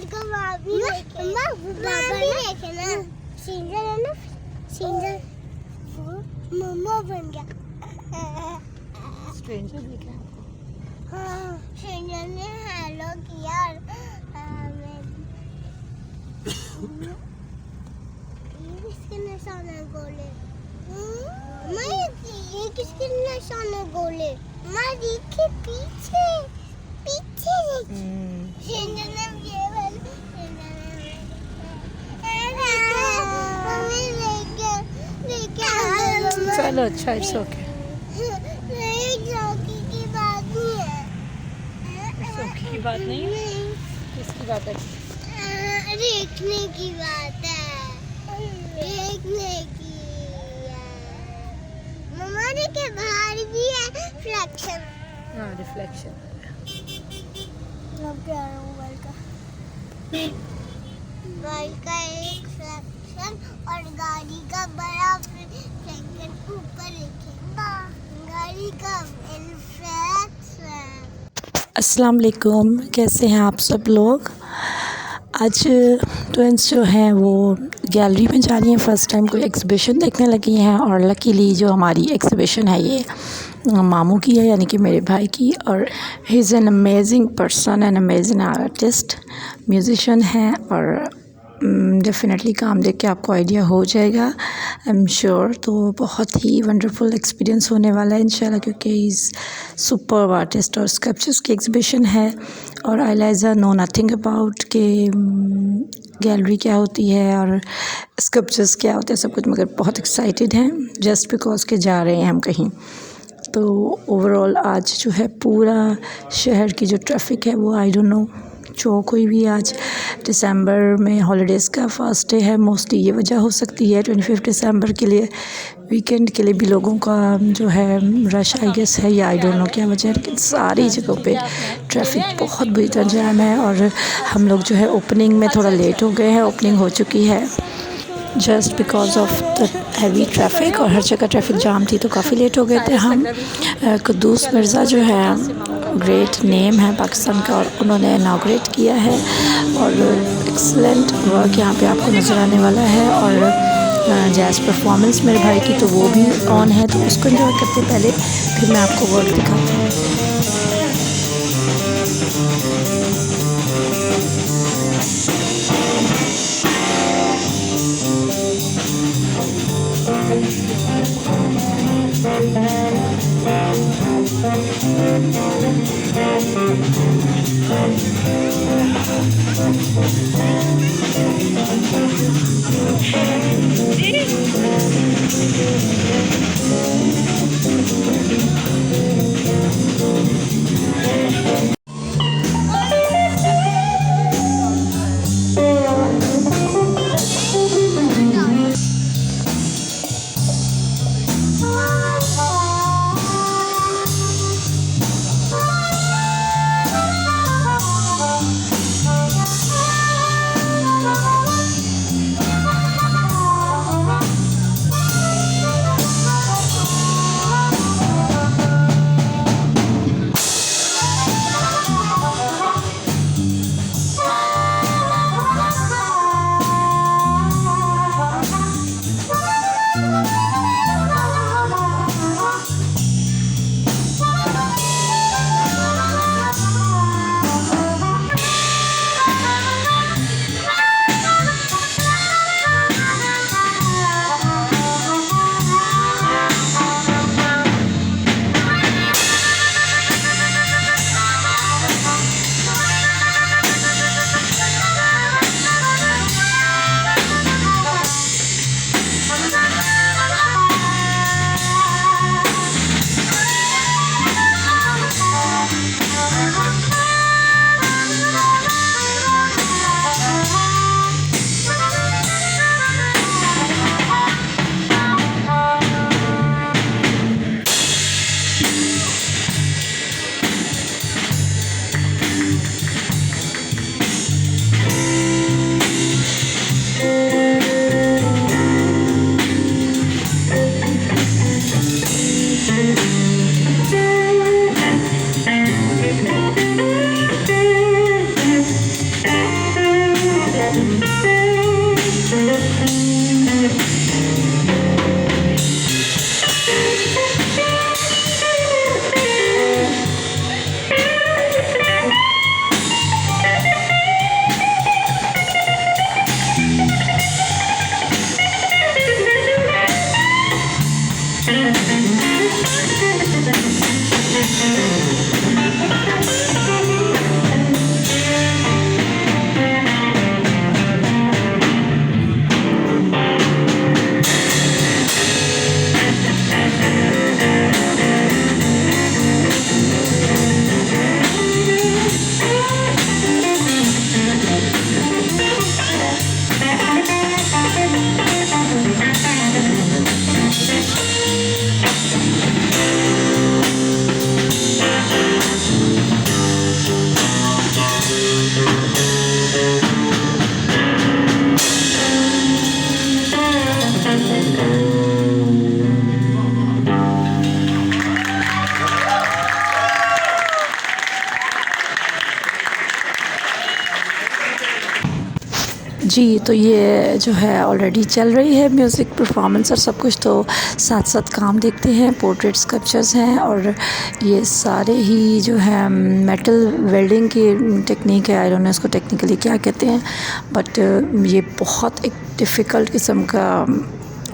को वहाँ भी देखे ना सिंजर है ना सिंजर वो मम्मा बन गया स्ट्रेंजर देखा आपको? हाँ सिंजर ने हेलो किया और ये किसके निशाने गोले मैं ये किसके निशाने गोले मैं देखे पीछे पीछे सिंजर ने ये वाले चलो अच्छा इट्स ओके की बात नहीं है इट्स ओके की बात नहीं है किसकी बात है देखने की बात है देखने की मम्मा ने के बाहर भी है रिफ्लेक्शन हाँ रिफ्लेक्शन लग रहा है मोबाइल का एक रिफ्लेक्शन और गाड़ी का बड़ा रिफ्लेक्शन ऊपर रखेगा गाड़ी का रिफ्लेक्शन। अस्सलाम वालेकुम, कैसे हैं आप सब लोग। आज ट्विंस जो हैं वो गैलरी में जा रही हैं, फ़र्स्ट टाइम कोई एग्ज़िबिशन देखने लगी हैं और लकीली जो हमारी एग्ज़िबिशन है ये मामू की है, यानी कि मेरे भाई की, और he is an amazing person an amazing artist musician है और डेफ़िनेटली काम देख के आपको आइडिया हो जाएगा आई एम श्योर। तो बहुत ही वंडरफुल एक्सपीरियंस होने वाला है इंशाल्लाह, क्योंकि इज़ सुपर्ब आर्टिस्ट और स्कल्पचर्स की एग्ज़िबिशन है और आइलाइज़ा नो नथिंग अबाउट के गैलरी क्या होती है और स्कल्पचर्स क्या होते हैं सब कुछ, मगर बहुत एक्साइटेड हैं जस्ट बिकॉज़ के जा रहे हैं हम कहीं। तो ओवरऑल आज जो है पूरा शहर की जो ट्रैफिक है वो आई डोंट नो चौक हुई भी आज दिसंबर में हॉलीडेज़ का फर्स्ट डे है, मोस्टली ये वजह हो सकती है। 25 दिसंबर के लिए वीकेंड के लिए भी लोगों का जो है रश आई गेस है या आई डोंट नो क्या वजह है, लेकिन सारी जगहों पे ट्रैफिक बहुत बुरी तरह जाम है और हम लोग जो है ओपनिंग में थोड़ा लेट हो गए हैं। ओपनिंग हो चुकी है just because of the heavy traffic और हर जगह ट्रैफिक जाम थी, तो काफ़ी लेट हो गए थे हम। कुद्दूस मिर्ज़ा जो है ग्रेट नेम है पाकिस्तान का और उन्होंने इनाग्रेट किया है और एक्सलेंट वर्क यहाँ पे आपको नज़र आने वाला है। और जैज़ परफॉर्मेंस मेरे भाई की तो वो भी ऑन है, तो उसको एंजॉय करते पहले फिर मैं आपको वर्क दिखाती हूँ। जी, तो ये जो है ऑलरेडी चल रही है म्यूज़िक परफॉर्मेंस और सब कुछ, तो साथ साथ काम देखते हैं। पोर्ट्रेट स्कल्पचर्स हैं और ये सारे ही जो है मेटल वेल्डिंग की टेक्निक है। आई डोंट नो इसको टेक्निकली क्या कहते हैं, बट ये बहुत एक डिफ़िकल्ट किस्म का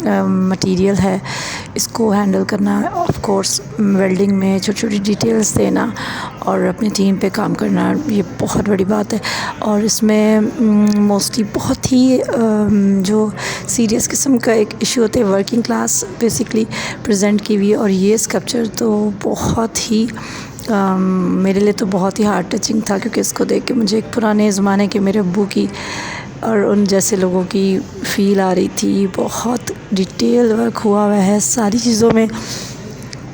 मटेरियल है। इसको हैंडल करना, ऑफ कोर्स वेल्डिंग में छोटी छोटी डिटेल्स देना और अपनी टीम पे काम करना, ये बहुत बड़ी बात है। और इसमें मोस्टली बहुत ही जो सीरियस किस्म का एक इशू होता है, वर्किंग क्लास बेसिकली प्रेजेंट की हुई है। और ये स्कल्पचर तो बहुत ही मेरे लिए तो बहुत ही हार्ट टचिंग था, क्योंकि इसको देख के मुझे एक पुराने ज़माने के मेरे अब्बू की और उन जैसे लोगों की फ़ील आ रही थी। बहुत डिटेल वर्क हुआ हुआ है सारी चीज़ों में,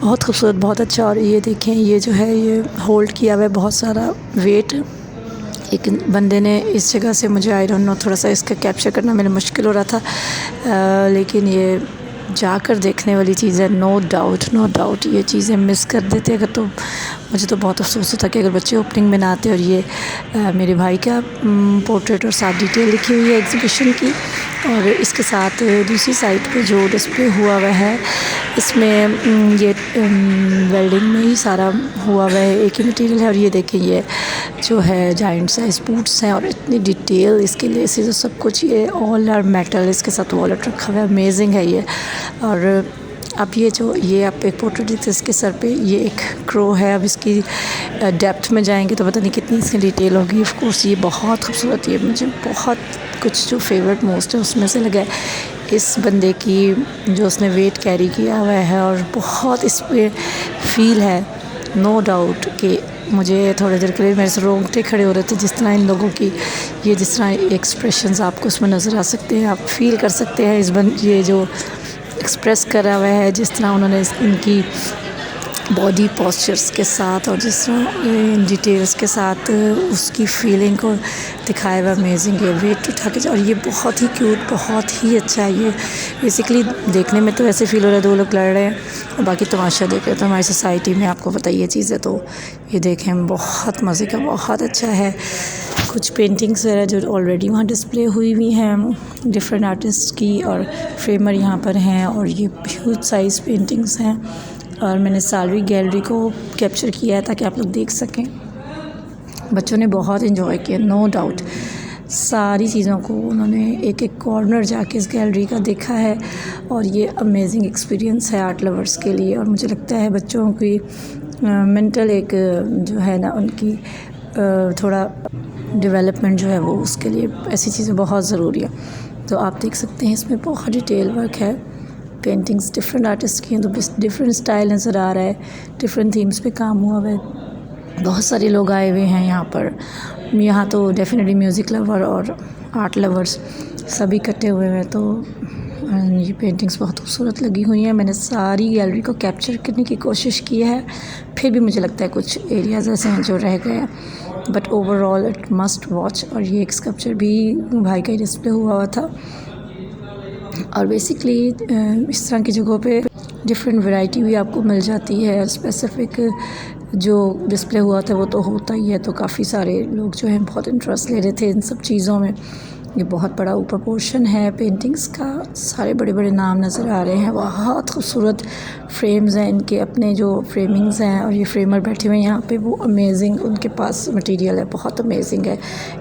बहुत खूबसूरत, बहुत अच्छा। और ये देखें, ये जो है ये होल्ड किया हुआ है बहुत सारा वेट एक बंदे ने इस जगह से। मुझे आई डोंट नो, थोड़ा सा इसका कैप्चर करना मेरे मुश्किल हो रहा था, लेकिन ये जाकर देखने वाली चीज़ है। नो डाउट ये चीज़ें मिस कर देते अगर, तो मुझे तो बहुत अफसोस होता कि अगर बच्चे ओपनिंग में ना आते। और ये मेरे भाई का पोर्ट्रेट और साथ डिटेल लिखी हुई है एग्ज़िबिशन की। और इसके साथ दूसरी साइड पे जो डिस्प्ले हुआ हुआ है, इसमें ये वेल्डिंग में ही सारा हुआ हुआ है, एक ही मटेरियल है। और ये देखें, ये जो है जाइंट साइज बूट्स हैं और इतनी डिटेल इसके लेसेस और सब कुछ, ये ऑल आर मेटल। इसके साथ वॉलेट रखा हुआ है, अमेजिंग है ये। और अब ये आप एक पोर्ट्रेट देखते हैं, इसके सर पे ये एक क्रो है। अब इसकी डेप्थ में जाएंगे तो पता नहीं कितनी इसकी डिटेल होगी। ऑफ कोर्स ये बहुत खूबसूरत है, मुझे बहुत कुछ जो फेवरेट मोस्ट है उसमें से लगा है इस बंदे की जो उसने वेट कैरी किया हुआ है। और बहुत इस पर फील है, नो डाउट कि मुझे थोड़ी देर के लिए मेरे से रोंगटे खड़े हो रहे थे, जिस तरह इन लोगों की ये जिस तरह एक्सप्रेशंस आपको उसमें नज़र आ सकते हैं, आप फील कर सकते हैं ये जो एक्सप्रेस करा हुआ है, जिस तरह उन्होंने इनकी बॉडी पोस्चर्स के साथ और जिस तरह डिटेल्स के साथ उसकी फीलिंग को दिखाया हुआ, अमेजिंग है। वेट उठा के, और ये बहुत ही क्यूट, बहुत ही अच्छा है। ये बेसिकली देखने में तो ऐसे फील हो रहा है दो लोग लड़ रहे हैं और बाकी तमाशा देख रहे हैं। तो हमारी सोसाइटी में आपको पता ही ये चीज़ है, तो ये देखें बहुत मज़े का, बहुत अच्छा है। कुछ पेंटिंग्स वगैरह जो ऑलरेडी वहाँ डिस्प्ले हुई हैं डिफरेंट आर्टिस्ट की, और फ्रेमर यहाँ पर हैं। और ये ह्यूज साइज़ पेंटिंग्स हैं और मैंने सारी गैलरी को कैप्चर किया है ताकि आप लोग देख सकें। बच्चों ने बहुत इन्जॉय किया, नो डाउट। सारी चीज़ों को उन्होंने एक एक कॉर्नर जाके इस गैलरी का देखा है और ये अमेजिंग एक्सपीरियंस है आर्ट लवर्स के लिए। और मुझे लगता है बच्चों की मेंटल एक जो है ना, उनकी थोड़ा डेवलपमेंट जो है वो, उसके लिए ऐसी चीज़ें बहुत ज़रूरी है। तो आप देख सकते हैं इसमें बहुत डिटेल वर्क है, पेंटिंग्स डिफरेंट आर्टिस्ट की हैं, तो डिफरेंट स्टाइल नज़र आ रहा है, डिफरेंट थीम्स पे काम हुआ है। बहुत सारे लोग आए हुए हैं यहाँ पर। यहाँ तो डेफिनेटली म्यूज़िक लवर और आर्ट लवर्स सभी इकट्ठे हुए हैं। तो ये पेंटिंग्स बहुत खूबसूरत लगी हुई हैं। मैंने सारी गैलरी को कैप्चर करने की कोशिश की है, फिर भी मुझे लगता है कुछ एरियाज़ ऐसे हैं जो रह गए हैं, but overall it must watch. और ये एक स्कल्पचर भी भाई का डिस्प्ले हुआ था। और बेसिकली इस तरह की जगहों पे डिफरेंट वैरायटी भी आपको मिल जाती है। स्पेसिफ़िक जो डिस्प्ले हुआ था वो तो होता ही है, तो काफ़ी सारे लोग जो हैं बहुत इंटरेस्ट ले रहे थे इन सब चीज़ों में। ये बहुत बड़ा ऊपर पोर्शन है पेंटिंग्स का, सारे बड़े बड़े नाम नज़र आ रहे हैं। बहुत खूबसूरत फ्रेम्स हैं, इनके अपने जो फ्रेमिंग्स हैं, और ये फ्रेमर बैठे हुए हैं यहाँ पे, वो अमेजिंग उनके पास मटेरियल है, बहुत अमेजिंग है।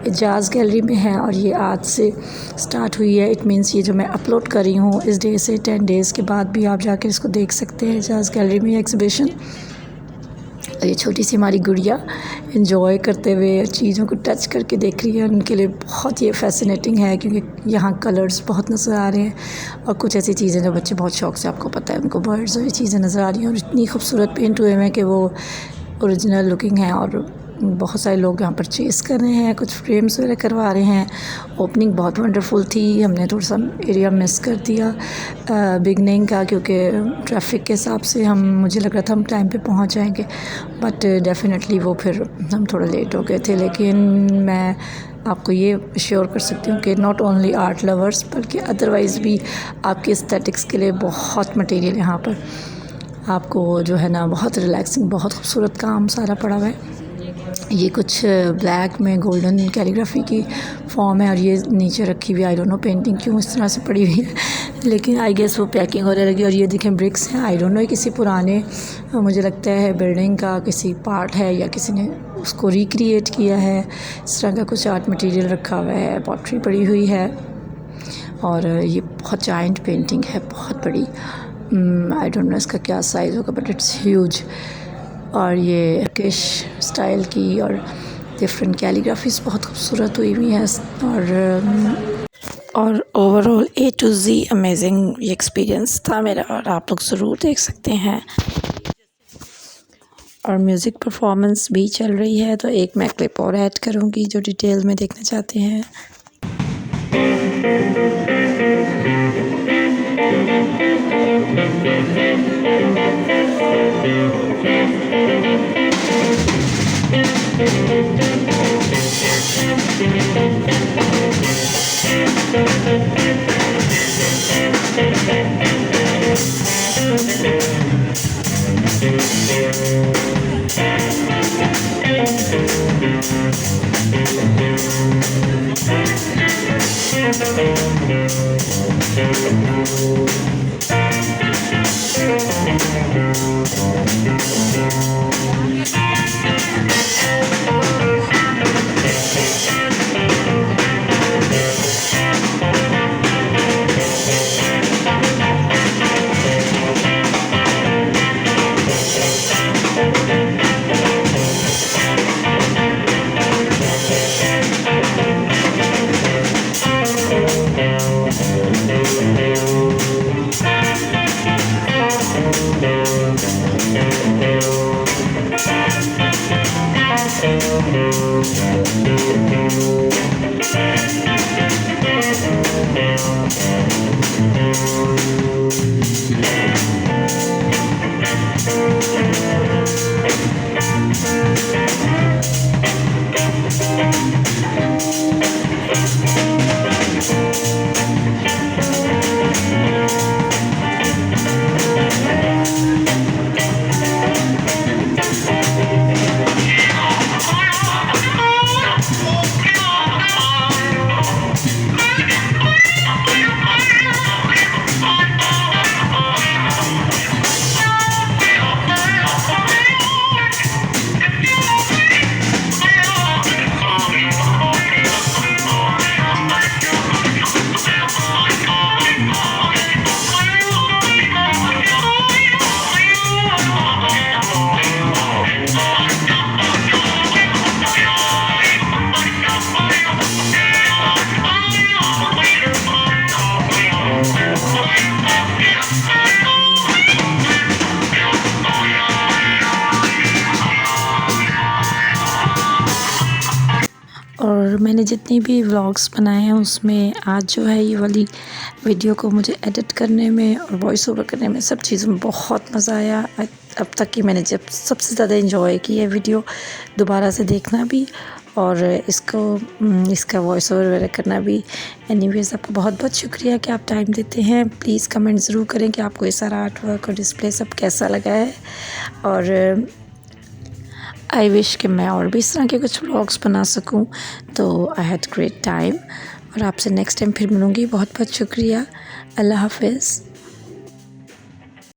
एजाज़ गैलरी में है और ये आज से स्टार्ट हुई है। इट मीन्स ये जो मैं अपलोड कर रही हूँ इस डे से 10 डेज़ के बाद भी आप जाकर इसको देख सकते हैं एजाज़ गैलरी में एग्ज़िबिशन। और ये छोटी सी हमारी गुड़िया एंजॉय करते हुए चीज़ों को टच करके देख रही है। उनके लिए बहुत ये फैसिनेटिंग है क्योंकि यहाँ कलर्स बहुत नज़र आ रहे हैं और कुछ ऐसी चीज़ें जो बच्चे बहुत शौक़ से, आपको पता है, उनको बर्ड्स और ये चीज़ें नज़र आ रही हैं और इतनी खूबसूरत पेंट हुए हैं कि वो ओरिजिनल लुकिंग है। और बहुत सारे लोग यहाँ परचेज़ कर रहे हैं, कुछ फ्रेम्स वगैरह करवा रहे हैं। ओपनिंग बहुत वंडरफुल थी। हमने थोड़ा सा एरिया मिस कर दिया बिगनिंग का क्योंकि ट्रैफिक के हिसाब से मुझे लग रहा था हम टाइम पे पहुँच जाएंगे, बट डेफिनेटली वो फिर हम थोड़ा लेट हो गए थे। लेकिन मैं आपको ये श्योर कर सकती हूँ कि नॉट ओनली आर्ट लवर्स बल्कि अदरवाइज़ भी आपके एस्थेटिक्स के लिए बहुत मटेरियल यहाँ पर आपको जो है ना बहुत रिलैक्सिंग, बहुत खूबसूरत काम सारा पड़ा हुआ है। ये कुछ ब्लैक में गोल्डन कैलीग्राफी की फॉर्म है और ये नीचे रखी हुई, आई डोंट नो पेंटिंग क्यों इस तरह से पड़ी हुई है, लेकिन आई गेस वो पैकिंग वगैरह लगी। और ये देखें ब्रिक्स हैं, आई डोंट नो किसी पुराने, मुझे लगता है बिल्डिंग का किसी पार्ट है या किसी ने उसको रिक्रिएट किया है। इस तरह का कुछ आर्ट मटेरियल रखा हुआ है, पॉटरी पड़ी हुई है और ये बहुत जायंट पेंटिंग है, बहुत बड़ी। आई डोंट नो इसका क्या साइज़ होगा बट इट्स ह्यूज। और ये टर्किश स्टाइल की और डिफरेंट कैलीग्राफीज़ बहुत खूबसूरत हुई हुई हैं। और overall A to Z amazing ये एक्सपीरियंस था मेरा और आप लोग ज़रूर देख सकते हैं। और म्यूज़िक परफॉर्मेंस भी चल रही है, तो एक मैं क्लिप और ऐड करूँगी जो डिटेल में देखना चाहते हैं। और मैंने जितनी भी व्लॉग्स बनाए हैं उसमें आज जो है ये वाली वीडियो को मुझे एडिट करने में और वॉइस ओवर करने में सब चीज़ों में बहुत मज़ा आया। अब तक की मैंने जब सबसे ज़्यादा एंजॉय की है वीडियो, दोबारा से देखना भी और इसका वॉइस ओवर वगैरह करना भी। एनीवेज़ आपका बहुत बहुत शुक्रिया कि आप टाइम देते हैं। प्लीज़ कमेंट ज़रूर करें कि आपको ये सारा आर्ट वर्क और डिस्प्ले सब कैसा लगा है। और आई विश कि मैं और भी इस तरह के कुछ व्लॉग्स बना सकूं। तो आई हैड ग्रेट टाइम और आपसे नेक्स्ट टाइम फिर मिलूँगी। बहुत बहुत शुक्रिया। अल्लाह हाफ़िज़।